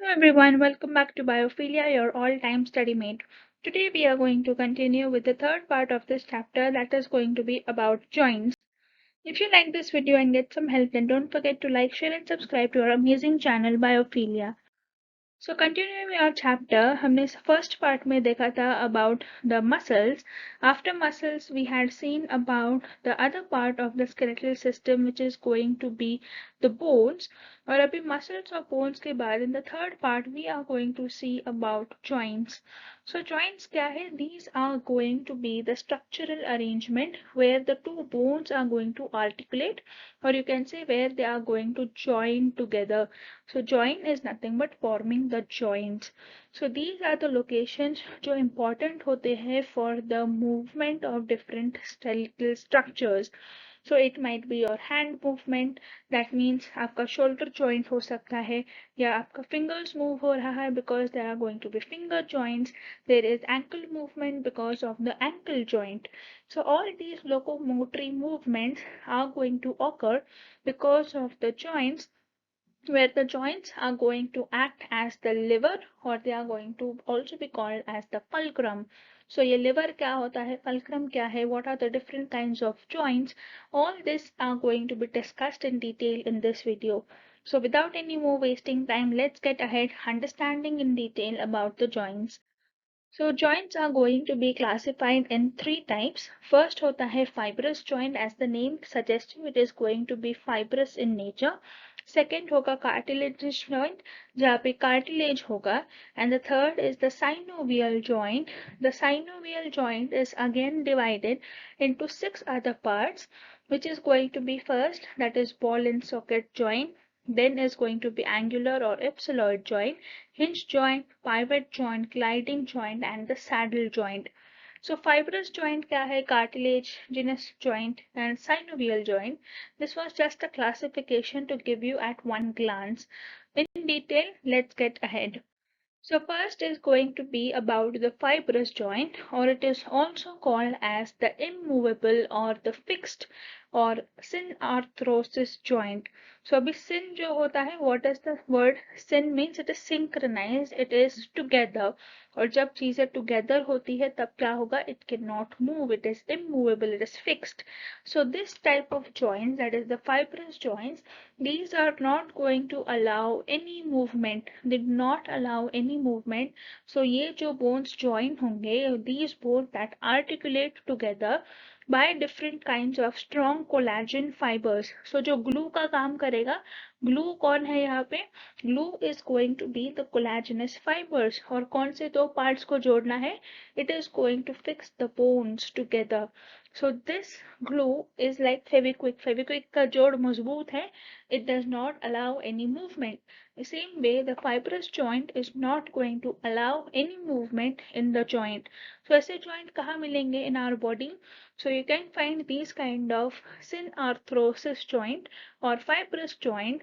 Hello everyone, welcome back to Biophilia, your all-time study mate. Today we are going to continue with the third part of this chapter that is going to be about joints. If you like this video and get some help, then don't forget to like, share and subscribe to our amazing channel Biophilia. So continuing our chapter, हमने first part में देखा था about the muscles. After muscles, we had seen about the other part of the skeletal system, which is going to be the bones. और अभी muscles और bones के बाद in the third part we are going to see about joints. So joints क्या है? These are going to be the structural arrangement where the two bones are going to articulate, or you can say where they are going to join together. So join is nothing but forming the joints. So these are the locations जो important होते हैं for the movement of different skeletal structures. So it might be your hand movement, that means आपका shoulder joint हो सकता है, या आपका fingers move हो रहा है because there are going to be finger joints. There is ankle movement because of the ankle joint. So all these locomotory movements are going to occur because of the joints, where the joints are going to act as the liver, or they are going to also be called as the fulcrum. So ये liver क्या होता है, fulcrum क्या है, what are the different kinds of joints, all this are going to be discussed in detail in this video. So without any more wasting time, let's get ahead understanding in detail about the joints. So joints are going to be classified in three types. First होता है fibrous joint, as the name suggests you, it is going to be fibrous in nature. Second होगा cartilaginous joint, जहाँ पे cartilage होगा. And the third is the synovial joint. The synovial joint is again divided into 6 other parts, which is going to be first, that is ball and socket joint. Then is going to be angular or ellipsoid joint, hinge joint, pivot joint, gliding joint, and the saddle joint. So fibrous joint क्या है, cartilaginous joint and synovial joint. This was just a classification to give you at one glance. In detail, let's get ahead. So first is going to be about the fibrous joint, or it is also called as the immovable or the fixed or synarthrosis joint. So अभी syn जो होता है, what does the word syn means? It is synchronized, it is together. और जब चीजें together होती है तब क्या होगा? It cannot move, it is immovable, it is fixed. So this type of joints, that is the fibrous joints, these are not going to allow any movement. They do not allow any movement. So ये जो bones join होंगे, these bones that articulate together by different kinds of strong collagen fibers. So जो glue का काम करेगा, glue कौन है यहाँ पे? Glue is going to be the collagenous fibers. और कौन से दो parts को जोड़ना है? It is going to fix the bones together. So this glue is like feviquick. Feviquick का जोड़ मजबूत है. It does not allow any movement. The same way, the fibrous joint is not going to allow any movement in the joint. So ऐसे joint कहाँ मिलेंगे in our body? So you can find these kind of synarthrosis joint or fibrous joint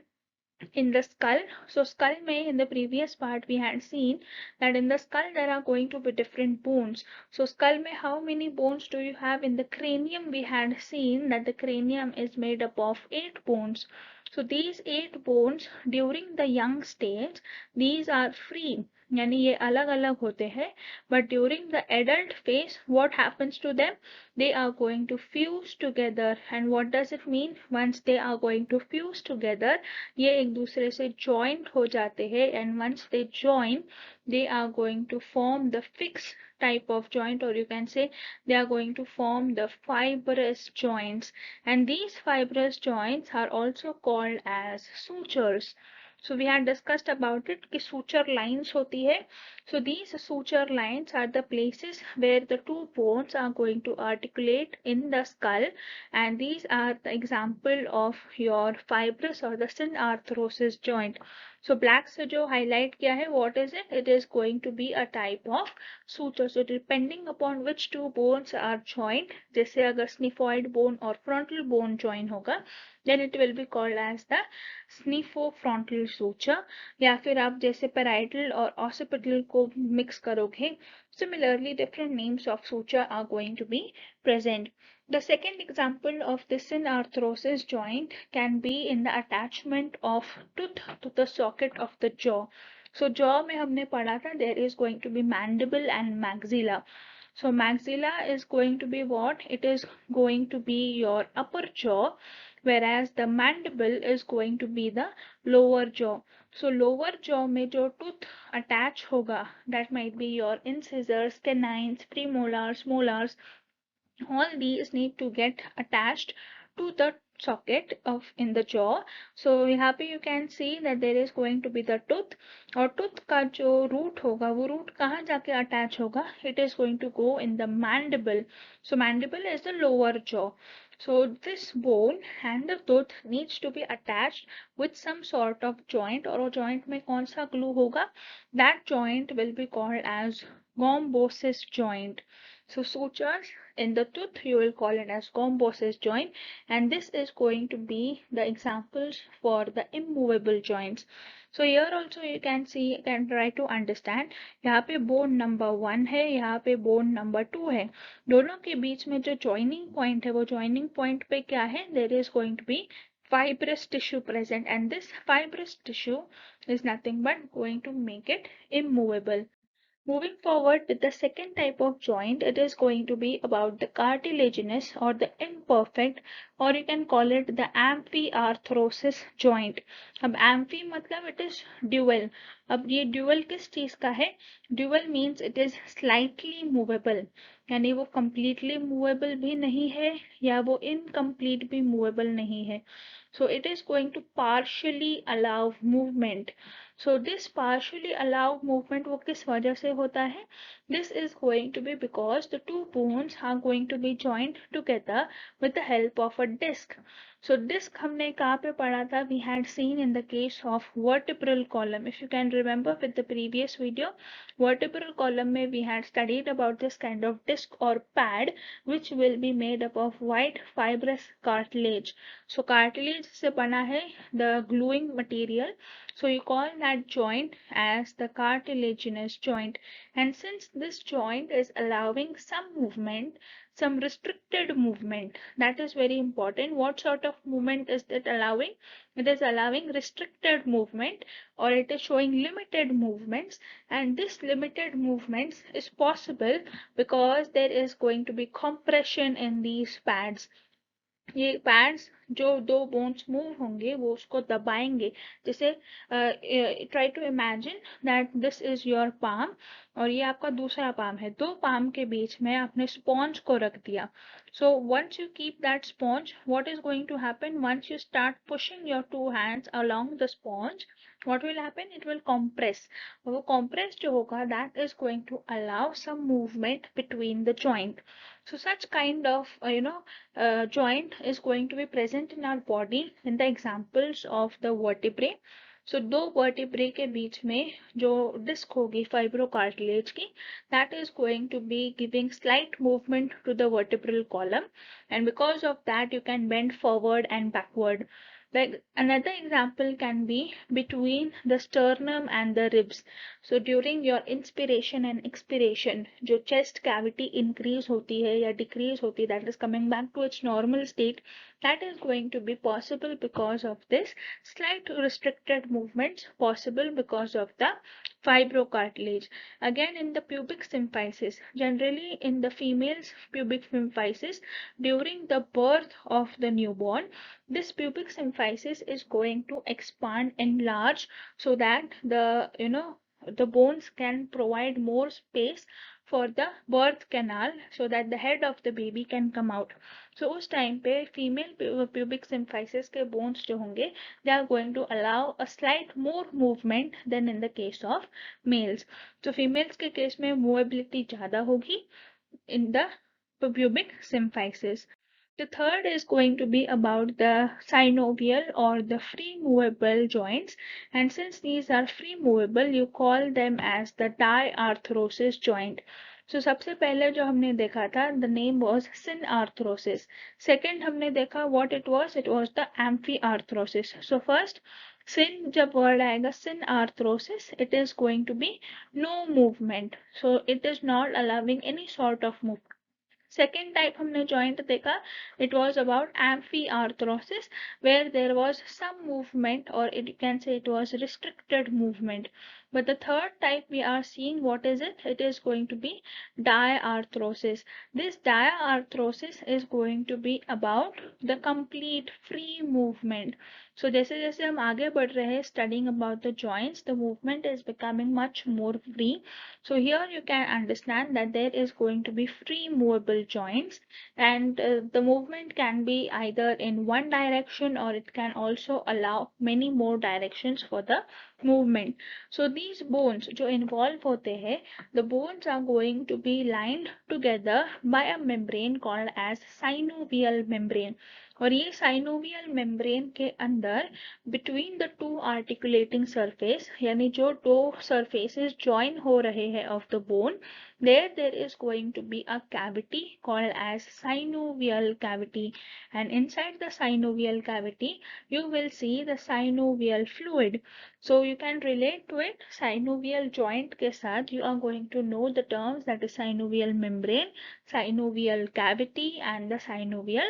in the skull. So skull में in the previous part we had seen that in the skull there are going to be different bones. So skull में how many bones do you have? In the cranium we had seen that the cranium is made up of 8 bones. So these 8 bones during the young stage, these are free, यानी ये अलग अलग होते हैं, but during the adult phase what happens to them? They are going to fuse together. And what does it mean? Once they are going to fuse together, ये एक दूसरे से joint हो जाते हैं, and once they join, they are going to form the fixed type of joint, or you can say they are going to form the fibrous joints. And these fibrous joints are also called as sutures. So we had discussed about it कि suture lines होती है. So these suture lines are the places where the two bones are going to articulate in the skull, and these are the example of your fibrous or the synarthrosis joint. So black से जो highlight किया है, what is it? It is going to be a type of suture. So depending upon which two bones are joined, जैसे अगर sigmoid bone और frontal bone join होगा, then it will be called as the sphenofrontal suture, या फिर आप जैसे parietal और occipital को मिक्स करोगे, similarly different names of suture are going to be present. The second example of this synarthrosis joint can be in the attachment of tooth to the socket of the jaw. So jaw में हमने पढ़ा था there is going to be mandible and maxilla. So maxilla is going to be what? It is going to be your upper jaw, whereas the mandible is going to be the lower jaw. So lower jaw में जो tooth attach होगा, that might be your incisors, canines, premolars, molars, all these need to get attached to the socket of in the jaw. So यहाँ पे you can see that there is going to be the tooth, और tooth का जो root होगा वो root कहाँ जाके attach होगा? It is going to go in the mandible. So mandible is the lower jaw. So this bone and the tooth needs to be attached with some sort of joint, और वो joint में कौन सा glue होगा? That joint will be called as gombosis joint. So sutures in the tooth you will call it as gombosis joint, and this is going to be the examples for the immovable joints. So here also you can see, you can try to understand. यहाँ पे bone number 1 है, यहाँ पे bone number 2 है, दोनों के बीच में जो joining point है वो joining point पे क्या है? There is going to be fibrous tissue present, and this fibrous tissue is nothing but going to make it immovable. Moving forward with the second type of joint, it is going to be about the cartilaginous or the imperfect, or you can call it the amphiarthrosis joint. अब amphi मतलब it is dual. अब ये dual किस चीज का है? Dual means it is slightly movable, यानी वो completely movable भी नहीं है या वो incomplete भी movable नहीं है. So it is going to partially allow movement. So this partially allowed movement वो किस वजह से होता है? This is going to be because the two bones are going to be joined together with the help of a disc. So disc हमने कहाँ पे पढ़ा था? We had seen in the case of vertebral column. If you can remember with the previous video, vertebral column में we had studied about this kind of disc or pad which will be made up of white fibrous cartilage. So cartilage से बना है the gluing material. So you call that joint as the cartilaginous joint. And since this joint is allowing some movement, some restricted movement, that is very important. What sort of movement is it allowing? It is allowing restricted movement, or it is showing limited movements, and this limited movements is possible because there is going to be compression in these pads. ये pads जो दो bones move होंगे वो उसको दबाएंगे. जैसे try to imagine that this is your palm और ये आपका दूसरा पाम है. दो पाम के बीच में आपने स्पॉन्ज को रख दिया. So once you keep that sponge, what is going to happen? Once you start pushing your two hands along the sponge, what will happen? It will compress. वो compress जो होगा, that is going to allow some movement between the joint. So such kind of joint is going to be present in our body in the examples of the vertebrae. So दो vertebrae के बीच में जो disc होगी fibrocartilage की, that is going to be giving slight movement to the vertebral column, and because of that you can bend forward and backward. Like another example can be between the sternum and the ribs. So during your inspiration and expiration, जो chest cavity increase होती है या decrease होती है, that is coming back to its normal state, that is going to be possible because of this slight restricted movements possible because of the fibrocartilage. Again, in the pubic symphysis, generally in the female's pubic symphysis, during the birth of the newborn, this pubic symphysis is going to expand, enlarge, so that the bones can provide more space for the birth canal, so that the head of the baby can come out. So उस time पे female pubic symphysis के bones जो होंगे, they are going to allow a slight more movement than in the case of males. So females के case में movability ज़्यादा होगी in the pubic symphysis. The third is going to be about the synovial or the free movable joints, and since these are free movable, you call them as the diarthrosis joint. So सबसे पहले जो हमने देखा था, the name was synarthrosis. Second हमने देखा what it was the amphiarthrosis. So first sin जब word आएगा synarthrosis, it is going to be no movement. So it is not allowing any sort of movement. Second type हमने joint देखा, it was about amphiarthrosis, where there was some movement, or you can say it was restricted movement. But the third type we are seeing, what is it? It is going to be diarthrosis. This diarthrosis is going to be about the complete free movement. So जैसे जैसे हम आगे बढ़ रहे हैं studying about the joints, the movement is becoming much more free. So here you can understand that there is going to be free movable joints, and the movement can be either in one direction, or it can also allow many more directions for the movement. So these bones जो involve होते हैं, the bones are going to be lined together by a membrane called as synovial membrane. और ये synovial membrane के अंदर between the two articulating surface, यानी जो दो surfaces join हो रहे हैं of the bone, there is going to be a cavity called as synovial cavity, and inside the synovial cavity you will see the synovial fluid. So you can relate to it synovial joint के साथ. You are going to know the terms, that is synovial membrane, synovial cavity, and the synovial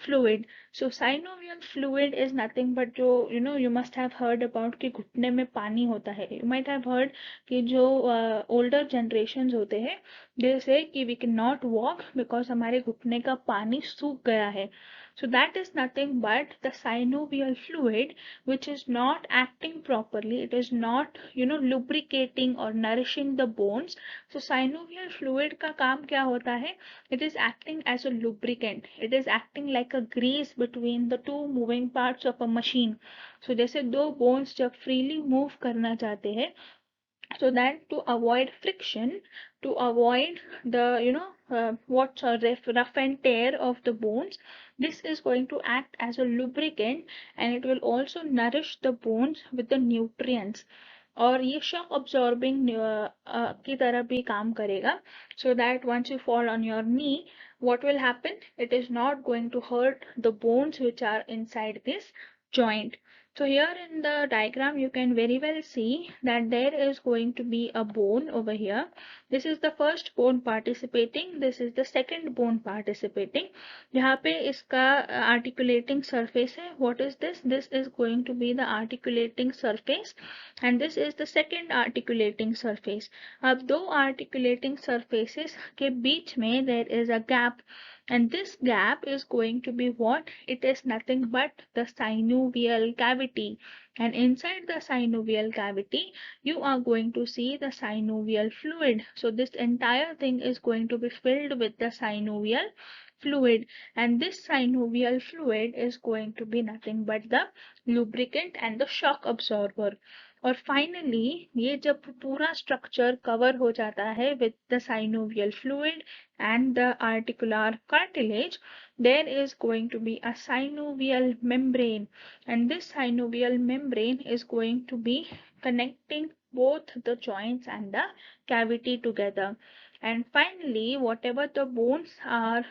fluid. So synovial fluid is nothing but जो you must have heard about कि घुटने में पानी होता है. You might have heard कि जो older generations होते हैं, they say कि we cannot walk because हमारे घुटने का पानी सूख गया है. So that is nothing but the synovial fluid which is not acting properly. It is not lubricating or nourishing the bones. So synovial fluid का काम क्या होता है? It is acting as a lubricant. It is acting like a grease between the two moving parts of a machine. So जैसे दो bones जब freely move करना चाहते हैं, so that to avoid friction, to avoid the what's a rough and tear of the bones, this is going to act as a lubricant, and it will also nourish the bones with the nutrients. और ये shock absorbing की तरह भी काम करेगा, so that once you fall on your knee, what will happen? It is not going to hurt the bones which are inside this joint. So here in the diagram you can very well see that there is going to be a bone over here. This is the first bone participating, this is the second bone participating. यहाँ पे इसका articulating surface है. What is this? This is going to be the articulating surface, and this is the second articulating surface. अब दो articulating surfaces के बीच में there is a gap, and this gap is going to be what? It is nothing but the synovial cavity, and inside the synovial cavity you are going to see the synovial fluid. So this entire thing is going to be filled with the synovial fluid, and this synovial fluid is going to be nothing but the lubricant and the shock absorber. और finally ये जब पूरा structure cover हो जाता है with the synovial fluid and the articular cartilage, there is going to be a synovial membrane, and this synovial membrane is going to be connecting both the joints and the cavity together. And finally, whatever the bones are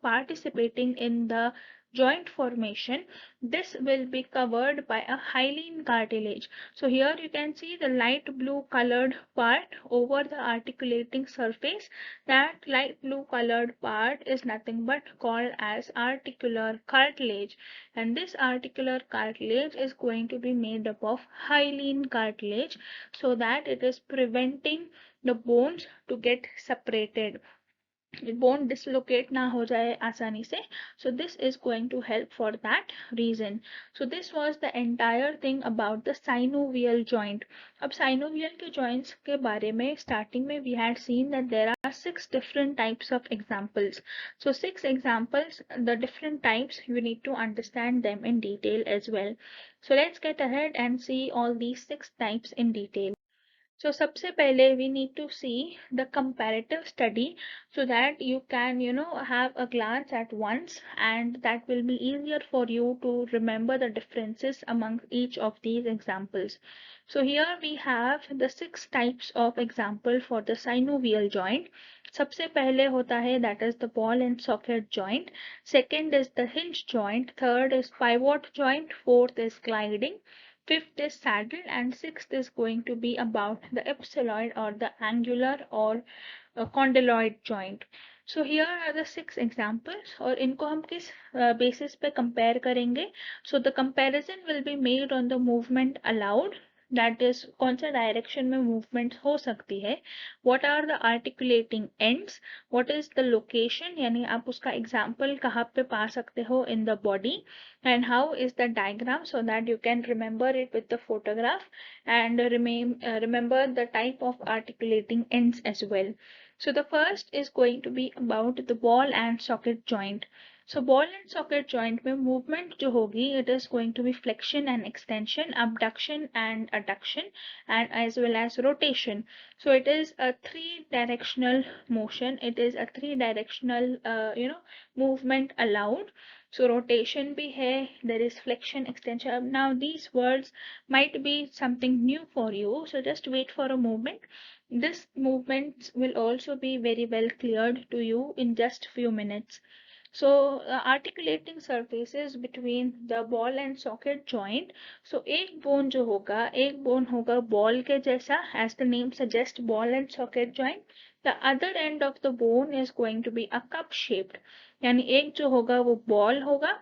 participating in the joint formation, this will be covered by a hyaline cartilage. So here you can see the light blue colored part over the articulating surface. That light blue colored part is nothing but called as articular cartilage, and this articular cartilage is going to be made up of hyaline cartilage, so that it is preventing the bones to get separated. It won't dislocate ना हो जाए आसानी से. So this is going to help for that reason. So this was the entire thing about the synovial joint. अब synovial के joints के बारे में starting में we had seen that there are 6 different types of examples. So 6 examples, the different types, you need to understand them in detail as well. So let's get ahead and see all these 6 types in detail. So सबसे पहले we need to see the comparative study, so that you can have a glance at once, and that will be easier for you to remember the differences among each of these examples. So here we have the 6 types of example for the synovial joint. सबसे पहले होता है that is the ball and socket joint. Second is the hinge joint. Third is pivot joint. Fourth is gliding. Fifth is saddle, and sixth is going to be about the ipsiloid or the angular or condyloid joint. So here are the 6 examples और इनको हम किस basis पे compare करेंगे. So the comparison will be made on the movement allowed, that is कौन सा direction में movement हो सकती है, what are the articulating ends, what is the location यानी आप उसका example कहाँ पे पा सकते हो in the body, and how is the diagram so that you can remember it with the photograph and remember the type of articulating ends as well. So the first is going to be about the ball and socket joint. So ball and socket joint में movement जो होगी, it is going to be flexion and extension, abduction and adduction, and as well as rotation. So it is a 3-directional motion. It is a 3-directional movement allowed. So rotation भी है, there is flexion, extension. Now these words might be something new for you, so just wait for a moment. This movement will also be very well cleared to you in just few minutes. So articulating surfaces between the ball and socket joint. So एक bone जो होगा, एक bone होगा ball के जैसा, as the name suggests, ball and socket joint. The other end of the bone is going to be a cup shaped. यानी एक जो होगा वो ball होगा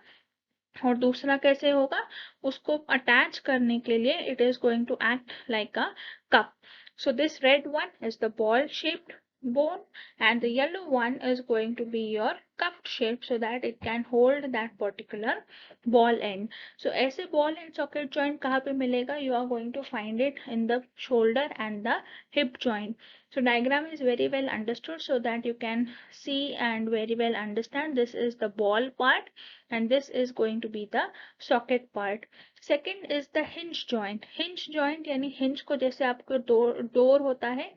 और दूसरा कैसे होगा, उसको अटैच करने के लिए it is going to act like a cup. So this red one is the ball shaped bone and the yellow one is going to be your cup shape so that it can hold that particular ball end. So ऐसे ball and socket joint कहाँ पे मिलेगा, you are going to find it in the shoulder and the hip joint. So diagram is very well understood so that you can see and very well understand this is the ball part and this is going to be the socket part. Second is the hinge joint. Hinge joint यानी hinge को जैसे आपको door होता है,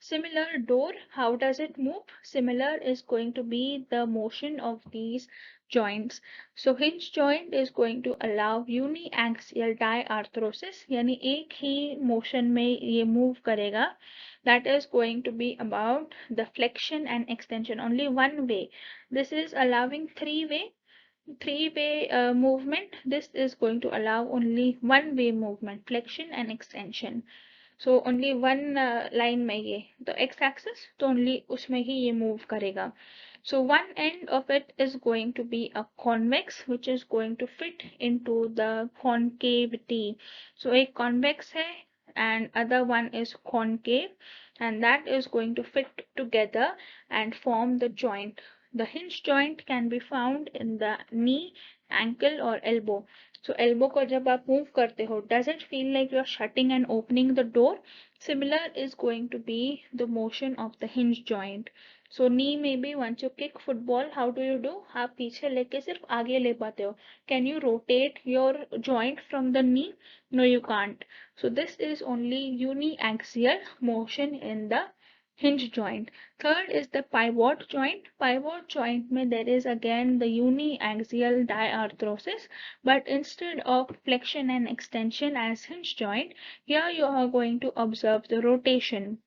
similar door, how does it move? Similar is going to be the motion of these joints. So hinge joint is going to allow uniaxial diarthrosis यानी एक ही motion में ये move करेगा. That is going to be about the flexion and extension, only one way. This is allowing three-way movement. This is going to allow only one-way movement, flexion and extension. So only one line में ये the x-axis तो only उसमें ही ये move करेगा. So one end of it is going to be a convex which is going to fit into the concavity. So एक convex है and other one is concave and that is going to fit together and form the joint. The hinge joint can be found in the knee, ankle or elbow. So elbow को जब आप move करते हो, does it feel like you are shutting and opening the door? Similar is going to be the motion of the hinge joint. So knee में भी once you kick football, how do you do? आप पीछे लेके सिर्फ आगे ले पाते हो. Can you rotate your joint from the knee? No, you can't. So this is only uniaxial motion in the hinge joint. Third is the pivot joint. Pivot joint में there is again the uniaxial diarthrosis, but instead of flexion and extension as hinge joint, here you are going to observe the rotation.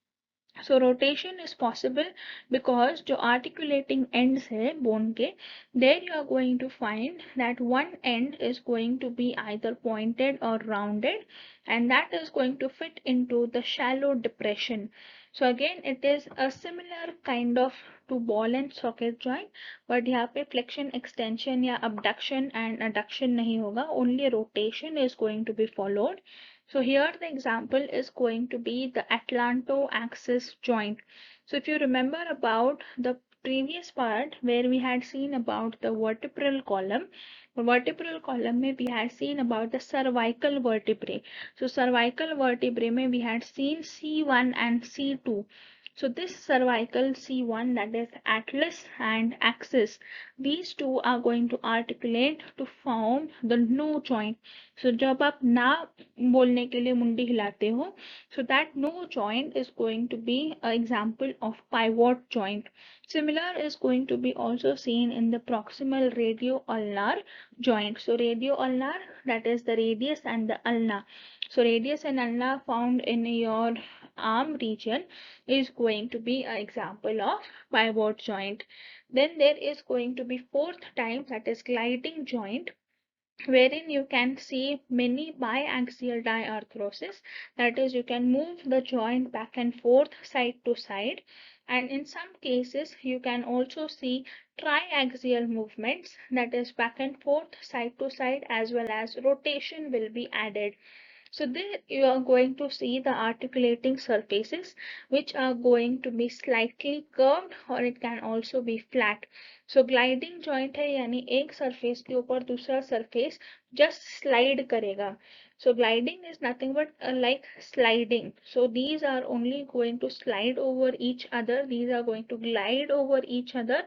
So rotation is possible because जो articulating ends है bone के, there you are going to find that one end is going to be either pointed or rounded and that is going to fit into the shallow depression. So again it is a similar kind of to ball and socket joint, but यहाँ पे flexion, extension या abduction and adduction नहीं होगा, only rotation is going to be followed. So here the example is going to be the atlanto-axis joint. So if you remember about the previous part where we had seen about the vertebral column में we had seen about the cervical vertebrae. So cervical vertebrae में we had seen C1 and C2. So this cervical C1, that is atlas and axis, these two are going to articulate to form the no joint. So जब आप ना बोलने के लिए मुंडी हिलाते हो, so that no joint is going to be an example of pivot joint. Similar is going to be also seen in the proximal radio-ulnar joint. So radio-ulnar, that is the radius and the ulna. So radius and ulna found in your arm region is going to be an example of pivot joint. Then there is going to be fourth type, that is gliding joint. wherein you can see many biaxial diarthrosis. That is, you can move the joint back and forth, side to side, and in some cases you can also see triaxial movements, that is back and forth, side to side, as well as rotation will be added. So there you are going to see the articulating surfaces which are going to be slightly curved, or it can also be flat. So gliding joint है यानी एक surface के ऊपर दूसरा surface just slide करेगा. So gliding is nothing but like sliding. So these are only going to slide over each other. These are going to glide over each other,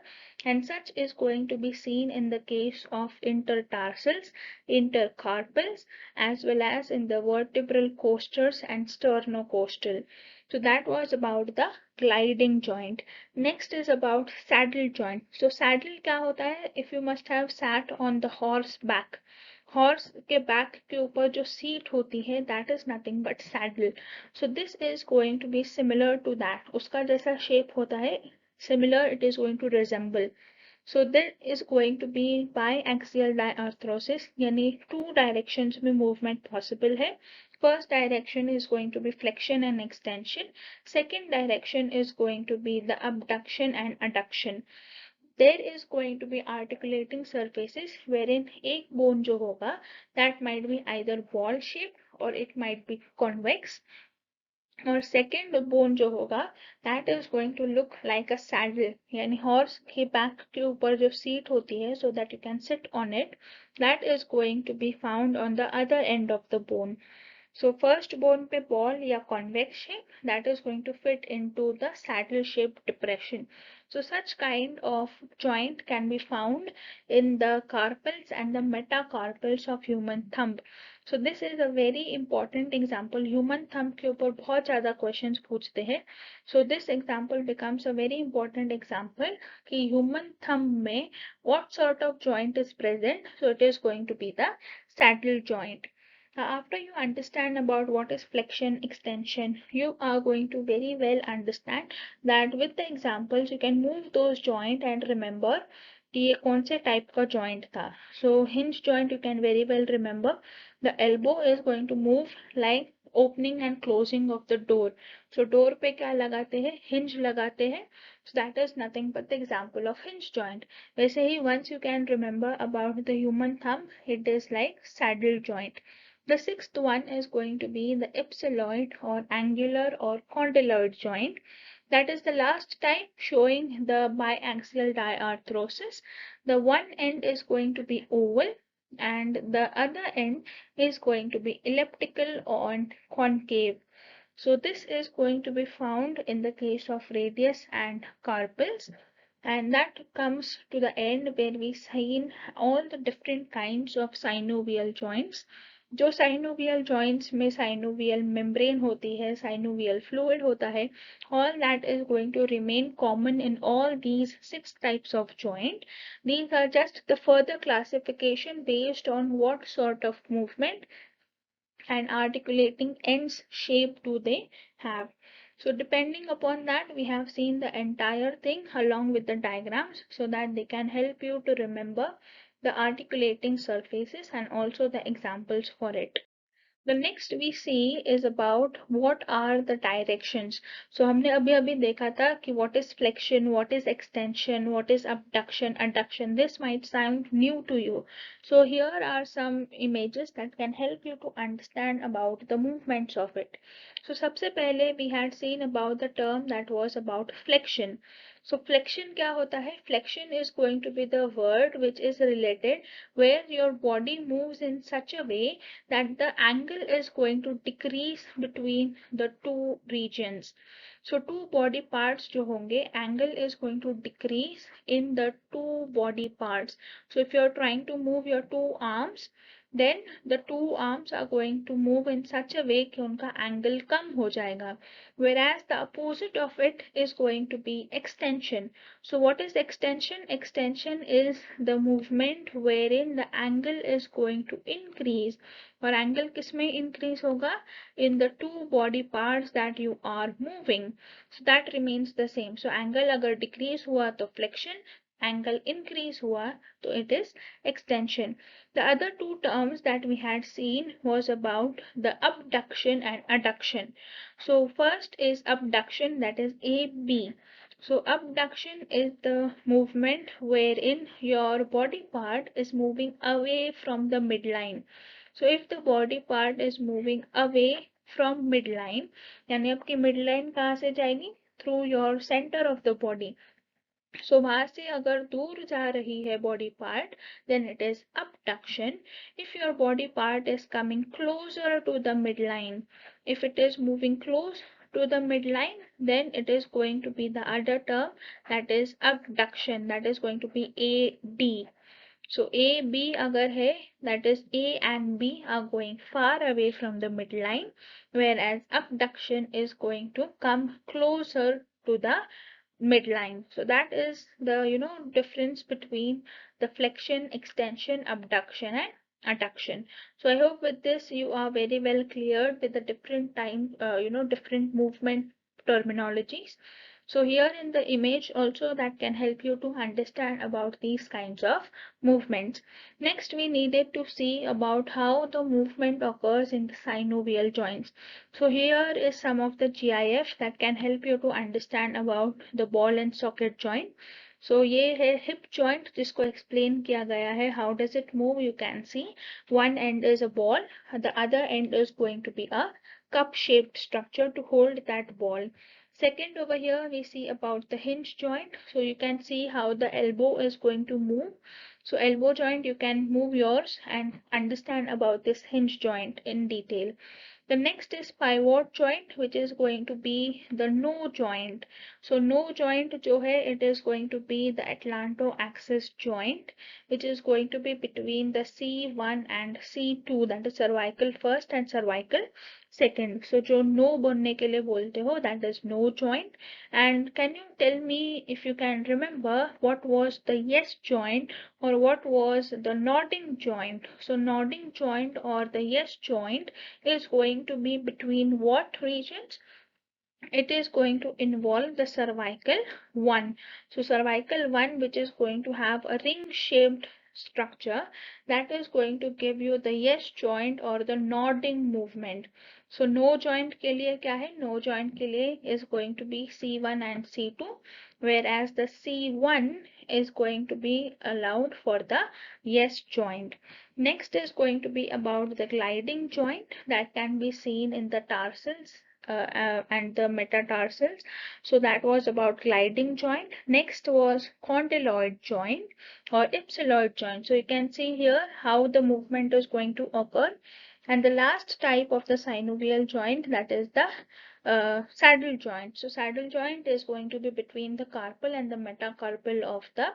and such is going to be seen in the case of intertarsals, intercarpals, as well as in the vertebral coasters and sternocostal. So that was about the gliding joint. Next is about saddle joint. So saddle क्या होता है? If you must have sat on the horse back. Horse के back के ऊपर जो seat होती है that is nothing but saddle. So this is going to be similar to that. उसका जैसा शेप होता है similar it is going to resemble. So there is going to be biaxial diarthrosis, यानी two directions में movement possible है. First direction is going to be flexion and extension. Second direction is going to be the abduction and adduction. There is going to be articulating surfaces wherein एक bone जो होगा that might be either ball shaped or it might be convex, और second bone जो होगा that is going to look like a saddle, यानी horse के back के ऊपर जो सीट होती है so that you can sit on it, that is going to be found on the other end of the bone. So first bone पे ball या convex shape that is going to fit into the saddle shaped depression. So such kind of joint can be found in the carpals and the metacarpals of human thumb. So this is a very important example. Human thumb के ऊपर बहुत ज़्यादा questions पूछते हैं. So this example becomes a very important example कि human thumb में what sort of joint is present. So it is going to be the saddle joint. Now, after you understand about what is flexion, extension, you are going to very well understand that with the examples you can move those joint and remember कि ये कौन से type का joint था. So hinge joint you can very well remember. The elbow is going to move like opening and closing of the door. So door पे क्या लगाते हैं? Hinge लगाते हैं. So that is nothing but the example of hinge joint. वैसे ही once you can remember about the human thumb, it is like saddle joint. The sixth one is going to be the ipsiloid or angular or condyloid joint. That is the last type showing the biaxial diarthrosis. The one end is going to be oval and the other end is going to be elliptical or concave. So this is going to be found in the case of radius and carpals, and that comes to the end where we seen all the different kinds of synovial joints. जो synovial joints में synovial membrane होती है, synovial fluid होता है, all that is going to remain common in all these 6 types of joint. These are just the further classification based on what sort of movement and articulating ends shape do they have. So depending upon that, we have seen the entire thing along with the diagrams so that they can help you to remember the articulating surfaces and also the examples for it. The next we see is about what are the directions. So हमने अभी अभी देखा था कि what is flexion, what is extension, what is abduction, adduction. This might sound new to you. So here are some images that can help you to understand about the movements of it. So सबसे पहले we had seen about the term that was about flexion. So flexion क्या होता है? Flexion is going to be the word which is related where your body moves in such a way that the angle is going to decrease between the two regions. So two body parts जो होंगे, angle is going to decrease in the two body parts. So if you're trying to move your two arms, then the two arms are going to move in such a way कि उनका angle कम हो जाएगा. Whereas the opposite of it is going to be extension. So what is extension? Extension is the movement wherein the angle is going to increase. और angle किस में increase होगा? In the two body parts that you are moving. So that remains the same. So angle अगर decrease हुआ तो flexion, angle increase हुआ तो it is extension. The other two terms that we had seen was about the abduction and adduction. So first is abduction, that is AB. So abduction is the movement wherein your body part is moving away from the midline. So if the body part is moving away from midline, यानी आपकी midline कहाँ से जाएगी? Through your center of the body. So वहां से अगर दूर जा रही है body part, then it is abduction. If your body part is coming closer to the midline, if it is moving close to the midline, then it is going to be the other term, that is abduction, that is going to be AD. So A, B agar hai, that is A and B are going far away from the midline, whereas abduction is going to come closer to the midline. So that is the difference between the flexion, extension, abduction and adduction. So I hope with this you are very well cleared with the different different movement terminologies. So here in the image also that can help you to understand about these kinds of movements. Next we needed to see about how the movement occurs in the synovial joints. So here is some of the GIF that can help you to understand about the ball and socket joint. So ये है hip joint जिसको explain किया गया है. How does it move? You can see one end is a ball, the other end is going to be a cup shaped structure to hold that ball. Second, over here we see about the hinge joint. So you can see how the elbow is going to move. So elbow joint, you can move yours and understand about this hinge joint in detail. The next is pivot joint, which is going to be the no joint. So no joint जो है, it is going to be the atlanto-axis joint, which is going to be between the C1 and C2, that is cervical first and cervical second. So जो no बनने के लिए बोलते हो, that is no joint. And can you tell me if you can remember what was the yes joint or what was the nodding joint? So nodding joint or the yes joint is going to be between what regions? It is going to involve the cervical 1. So cervical 1, which is going to have a ring shaped structure, that is going to give you the yes joint or the nodding movement. So no joint के लिए क्या है? No joint के लिए is going to be C1 and C2, whereas the C1 is going to be allowed for the yes joint. Next is going to be about the gliding joint that can be seen in the tarsals and the metatarsals. So that was about gliding joint. Next was condyloid joint or ipsiloid joint. So you can see here how the movement is going to occur. And the last type of the synovial joint, that is the saddle joint. So saddle joint is going to be between the carpal and the metacarpal of the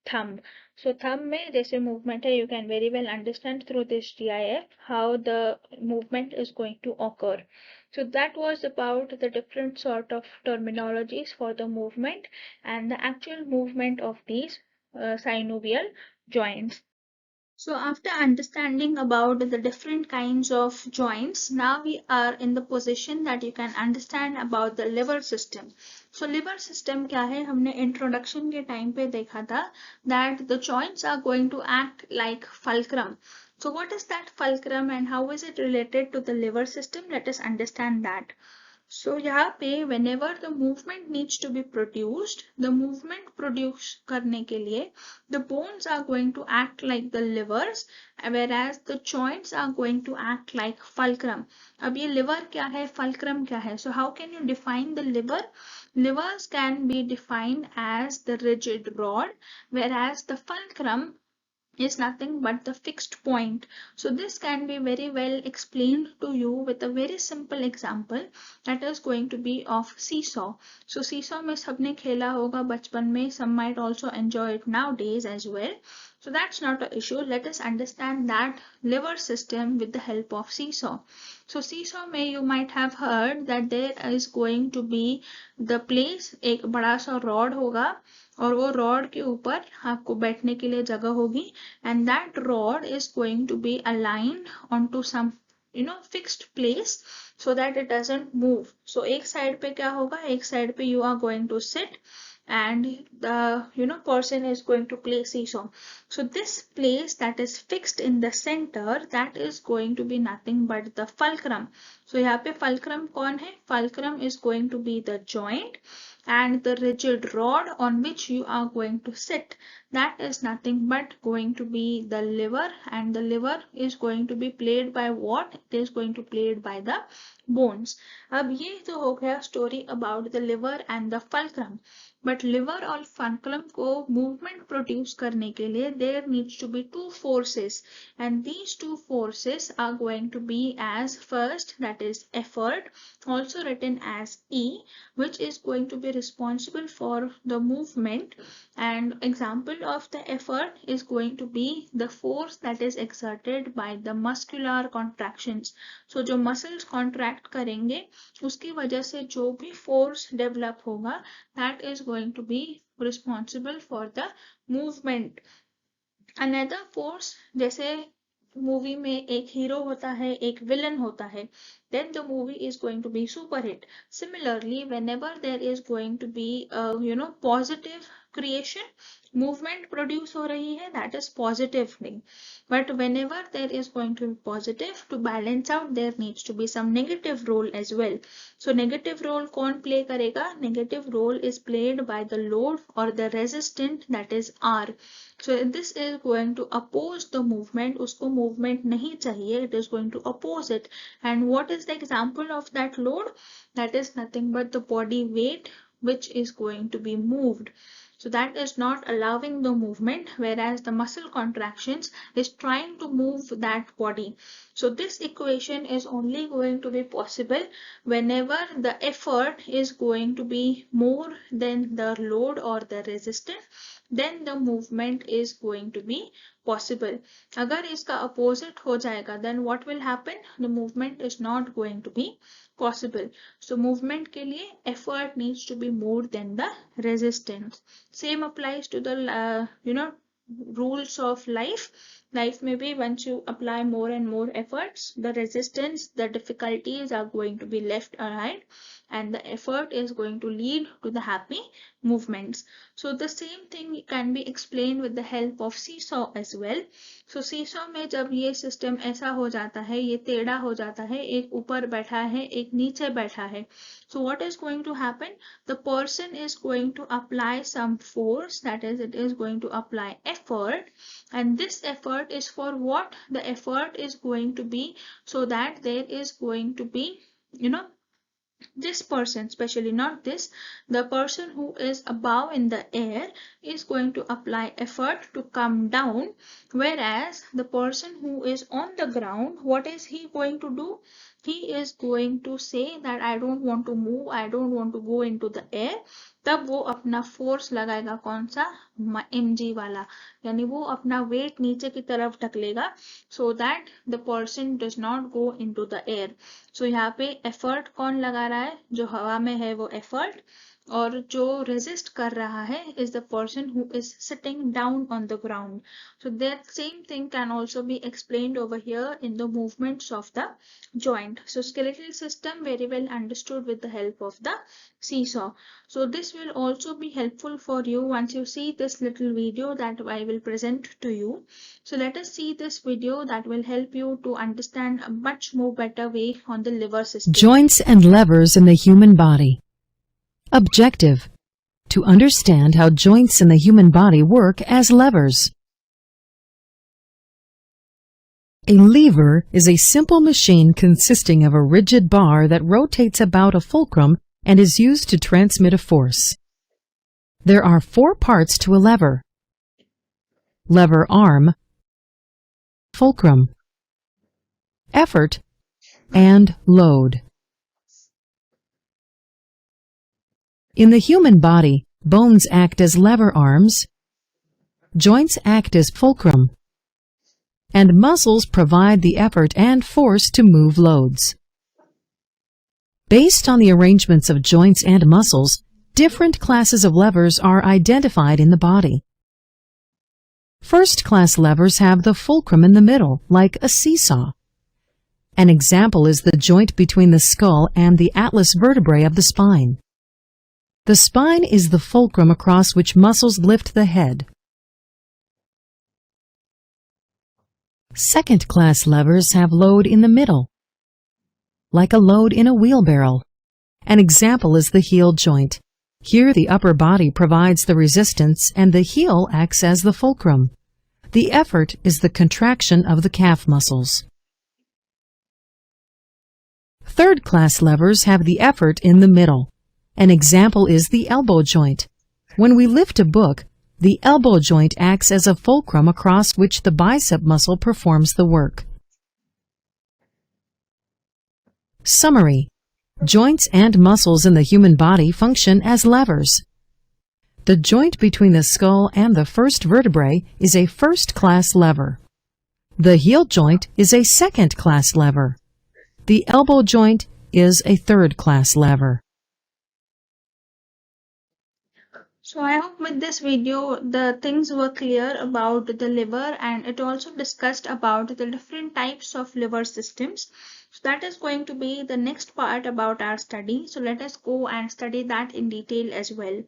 thumb. So thumb में जैसे movement है, you can very well understand through this GIF how the movement is going to occur. So that was about the different sort of terminologies for the movement and the actual movement of these synovial joints. So after understanding about the different kinds of joints, now we are in the position that you can understand about the liver system. So liver system क्या है? हमने introduction के time पे देखा था that the joints are going to act like fulcrum. So what is that fulcrum and how is it related to the liver system? Let us understand that. So यहाँ पे whenever the movement needs to be produced, the movement produce करने के लिए the bones are going to act like the livers, whereas the joints are going to act like fulcrum. अब ये liver क्या है, fulcrum क्या है? So how can you define the liver? Livers can be defined as the rigid rod, whereas the fulcrum is nothing but the fixed point. So this can be very well explained to you with a very simple example that is going to be of seesaw. So seesaw में सबने खेला होगा बचपन में, some might also enjoy it nowadays as well. So that's not an issue. Let us understand that liver system with the help of seesaw. So seesaw में you might have heard that there is going to be the place, एक बड़ा सा rod होगा और वो rod के ऊपर आपको बैठने के लिए जगह होगी and that rod is going to be aligned onto some fixed place so that it doesn't move. So एक साइड पे क्या होगा, एक साइड पे you are going to sit and the person is going to play seesaw. So this place that is fixed in the center, that is going to be nothing but the fulcrum. So यहाँ पे fulcrum कौन है? Fulcrum is going to be the joint, and the rigid rod on which you are going to sit, that is nothing but going to be the liver, and the liver is going to be played by what? It is going to played by the bones. अब ये तो हो गया story about the liver and the fulcrum. But liver और fulcrum को movement produce करने के लिए there needs to be two forces, and these two forces are going to be as first, that is effort, also written as E, which is going to be responsible for the movement. And example of the effort is going to be the force that is exerted by the muscular contractions. So जो muscles contract करेंगे उसकी वजह से जो भी force develop होगा, that is going to be responsible for the movement. Another force, जैसे movie में एक हीरो होता है, एक विलन होता है, then the movie is going to be super hit. Similarly, whenever there is going to be positive creation, movement produce हो रही है, that is positive thing. But whenever there is going to be positive, to balance out there needs to be some negative role as well. So negative role कौन play करेगा? Negative role is played by the load or the resistant, that is R. So this is going to oppose the movement. उसको movement नहीं चाहिए, it is going to oppose it. And what is the example of that load? That is nothing but the body weight which is going to be moved. So that is not allowing the movement, whereas the muscle contractions is trying to move that body. So this equation is only going to be possible whenever the effort is going to be more than the load or the resistance, then the movement is going to be possible. अगर इसका opposite हो जाएगा, then what will happen? The movement is not going to be possible. So movement के लिए effort needs to be more than the resistance. Same applies to the rules of life. Life में भी once you apply more and more efforts, the resistance, the difficulties are going to be left behind, and the effort is going to lead to the happy movements. So the same thing can be explained with the help of seesaw as well. So seesaw में जब ये system ऐसा हो जाता है, ये टेढ़ा हो जाता है, एक ऊपर बैठा है, एक नीचे बैठा है. So what is going to happen? The person is going to apply some force, that is, it is going to apply effort, and this effort is for what? The effort is going to be so that there is going to be, this person, especially not this, the person who is above in the air is going to apply effort to come down, whereas the person who is on the ground, what is he going to do? He is going to say that I don't want to move, I don't want to go into the air. तब वो अपना force लगाएगा कौन सा? mg वाला, यानी वो अपना वेट नीचे की तरफ ढकेलेगा so that the person does not go into the air. So यहाँ पे एफर्ट कौन लगा रहा है? जो हवा में है वो एफर्ट, और जो रेजिस्ट कर रहा है is the person who is sitting down on the ground. So that same thing can also be explained over here in the movements of the joint. So skeletal system very well understood with the help of the seesaw. So this will also be helpful for you once you see this little video that I will present to you. So let us see this video that will help you to understand a much more better way on the liver system. Joints and levers in the human body. Objective: to understand how joints in the human body work as levers. A lever is a simple machine consisting of a rigid bar that rotates about a fulcrum and is used to transmit a force. There are 4 parts to a lever: lever arm, fulcrum, effort, and load. In the human body, bones act as lever arms, joints act as fulcrum, and muscles provide the effort and force to move loads. Based on the arrangements of joints and muscles, different classes of levers are identified in the body. First-class levers have the fulcrum in the middle, like a seesaw. An example is the joint between the skull and the atlas vertebrae of the spine. The spine is the fulcrum across which muscles lift the head. Second-class levers have load in the middle, like a load in a wheelbarrow. An example is the heel joint. Here the upper body provides the resistance and the heel acts as the fulcrum. The effort is the contraction of the calf muscles. Third-class levers have the effort in the middle. An example is the elbow joint. When we lift a book, the elbow joint acts as a fulcrum across which the bicep muscle performs the work. Summary: joints and muscles in the human body function as levers. The joint between the skull and the first vertebrae is a first-class lever. The heel joint is a second-class lever. The elbow joint is a third-class lever. So I hope with this video the things were clear about the liver, and it also discussed about the different types of liver systems. So that is going to be the next part about our study. So let us go and study that in detail as well.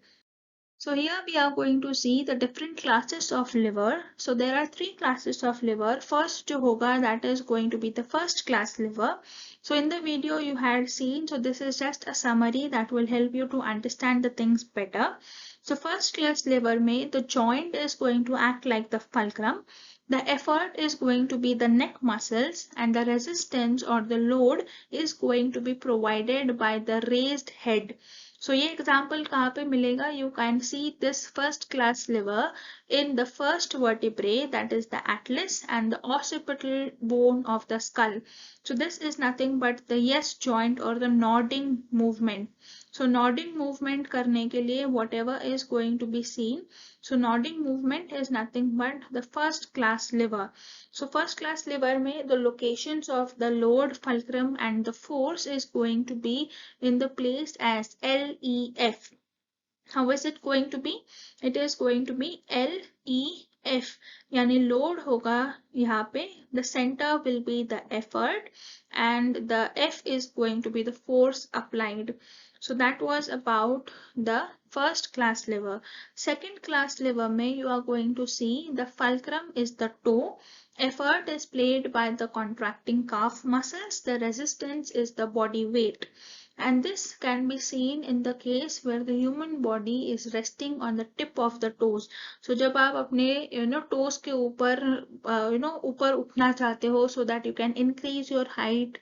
So here we are going to see the different classes of liver. So there are three classes of liver. First जो होगा, that is going to be the first class liver. So in the video you had seen, so this is just a summary that will help you to understand the things better. So first class liver में the joint is going to act like the fulcrum. The effort is going to be the neck muscles, and the resistance or the load is going to be provided by the raised head. So ये example कहाँ पे मिलेगा? You can see this first class liver in the first vertebrae, that is the atlas and the occipital bone of the skull. So this is nothing but the yes joint or the nodding movement. So nodding movement करने के लिए whatever is going to be seen. So nodding movement is nothing but the first class liver. So first class liver में the locations of the load, fulcrum and the force is going to be in the place as LEF. How is it going to be? It is going to be LEF. यानी load होगा यहाँ पे, the center will be the effort and the F is going to be the force applied. So that was about the first class liver. Second class liver में you are going to see the fulcrum is the toe. Effort is played by the contracting calf muscles. The resistance is the body weight. And this can be seen in the case where the human body is resting on the tip of the toes. So जब आप अपने toes के ऊपर ऊपर उठना चाहते हो, so that you can increase your height.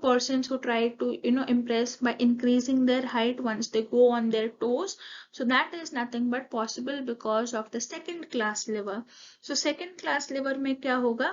Persons who try to impress by increasing their height once they go on their toes, so that is nothing but possible because of the second class liver. So second class liver में क्या होगा?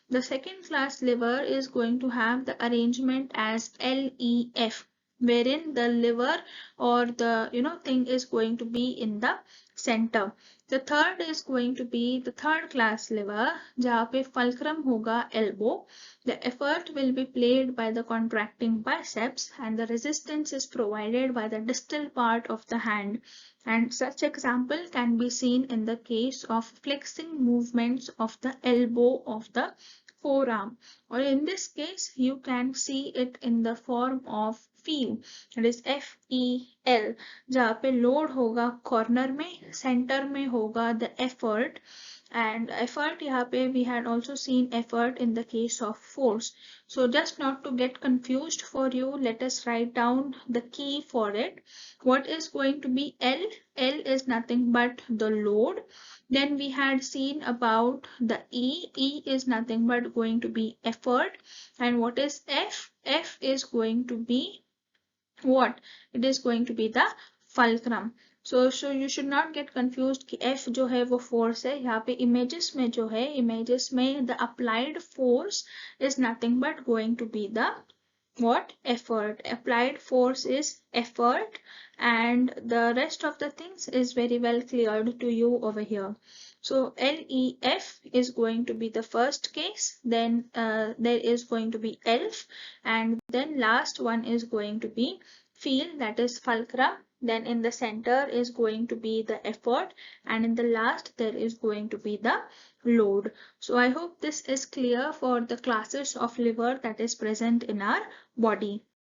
The second class liver is going to have the arrangement as LEF, wherein the liver or the thing is going to be in the center. The third is going to be the third class liver, जहाँ पे fulcrum होगा elbow. The effort will be played by the contracting biceps and the resistance is provided by the distal part of the hand. And such example can be seen in the case of flexing movements of the elbow of the forearm, or in this case you can see it in the form of feel, that is FEL, जहाँ पे load होगा corner में, centre में होगा the effort, and effort यहाँ पे we had also seen effort in the case of force. So just not to get confused for you, let us write down the key for it. What is going to be L? L is nothing but the load. Then we had seen about the E. E is nothing but going to be effort. And what is F? F is going to be what? It is going to be the fulcrum. So you should not get confused कि F जो है वो force है. यहाँ पे images में जो है, images में the applied force is nothing but going to be the what? Effort. Applied force is effort, and the rest of the things is very well cleared to you over here. So LEF is going to be the first case, then there is going to be ELF, and then last one is going to be feel, that is fulcrum. Then in the center is going to be the effort, and in the last there is going to be the load. So I hope this is clear for the classes of liver that is present in our body.